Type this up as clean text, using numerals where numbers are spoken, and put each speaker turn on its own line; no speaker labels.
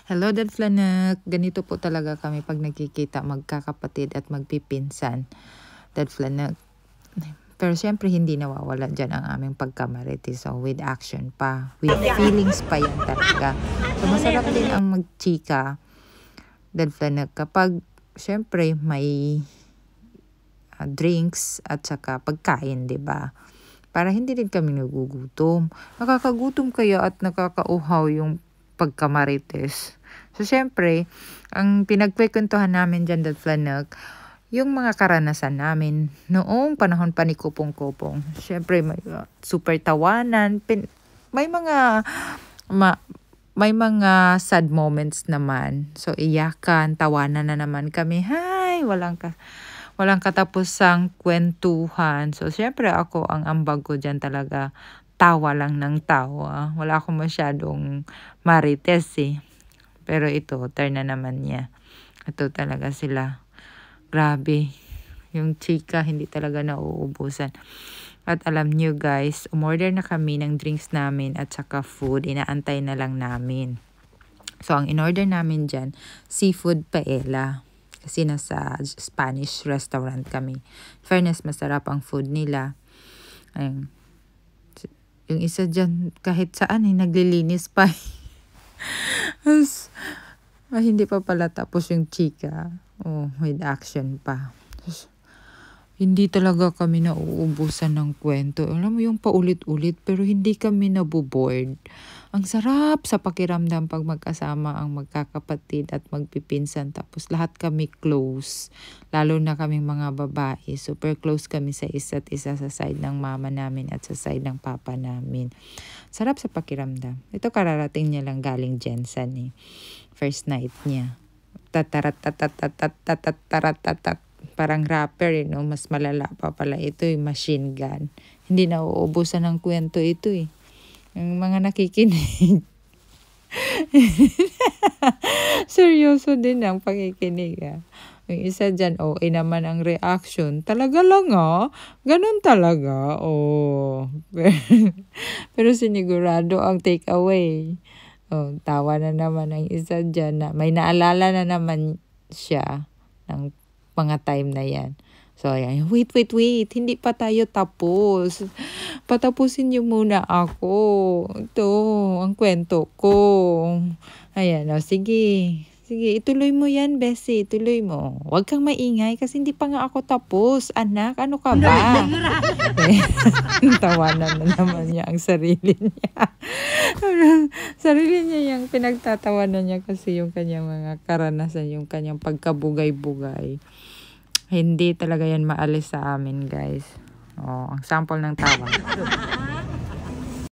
Hello, Dad Flanak. Ganito po talaga kami pag nagkikita magkakapatid at magpipinsan. Dad Flanak. Pero syempre hindi nawawala dyan ang aming pagkamarites. So with action pa, with feelings pa yan talaga. So masarap din ang magchika, Dad Flanak, kapag syempre may drinks at saka pagkain, 'di ba? Para hindi din kami nagugutom. Nakakagutom kaya at nakakauhaw yung pagkamarites. So, syempre, ang pinagkwekwentuhan namin dyan, Dad Flanak, yung mga karanasan namin noong panahon pa ni Kupong-Kupong. Syempre, may super tawanan. May mga may mga sad moments naman. So, iyakan, tawanan na naman kami. Hay, walang katapusang kwentuhan. So, syempre ako, ang ambag ko dyan talaga, tawa lang ng tawa. Wala akong masyadong marites eh. Pero ito, turn na naman niya. Ito talaga sila. Grabe. Yung chika, hindi talaga nauubusan. At alam nyo guys, umorder na kami ng drinks namin at saka food. Inaantay na lang namin. So, ang in-order namin dyan, seafood paella. Kasi nasa Spanish restaurant kami. Fairness, masarap ang food nila. Ayun. Yung isa dyan, kahit saan naglilinis pa. Hindi pa pala tapos yung chika. Oh, with action pa. Hindi talaga kami nauubusan ng kwento. Alam mo yung paulit-ulit pero hindi kami naboboard. Ang sarap sa pakiramdam pag magkasama ang magkakapatid at magpipinsan. Tapos lahat kami close. Lalo na kaming mga babae. Super close kami sa isa't isa sa side ng mama namin at sa side ng papa namin. Sarap sa pakiramdam. Ito kararating niya lang galing Jensen eh. First night niya. Tatarat-tatat-tatat-tatat-tarat-tatat. Parang rapper no? Mas malala pa pala ito yung machine gun. Hindi na uubusan ng kwento ito eh. Yung mga nakikinig. Seryoso din ang pakikinig ah. Yung isa dyan, naman ang reaction. Talaga lang ganun talaga. Pero sinigurado ang takeaway. Tawa na naman ang isa dyan na may naalala na naman siya ng mga time na yan. So, ayan. Wait. Hindi pa tayo tapos. Patapusin niyo muna ako. Ito, ang kwento ko. Ayan, sige. Sige, ituloy mo yan, Bessie. Ituloy mo. Huwag kang maingay kasi hindi pa nga ako tapos. Anak, ano ka ba? Tawanan na naman niya ang sarili niya. Sarili niya yung pinagtatawanan niya kasi yung kanyang mga karanasan, yung kanyang pagkabugay-bugay. Hindi talaga yan maalis sa amin, guys. Ang sample ng tawa.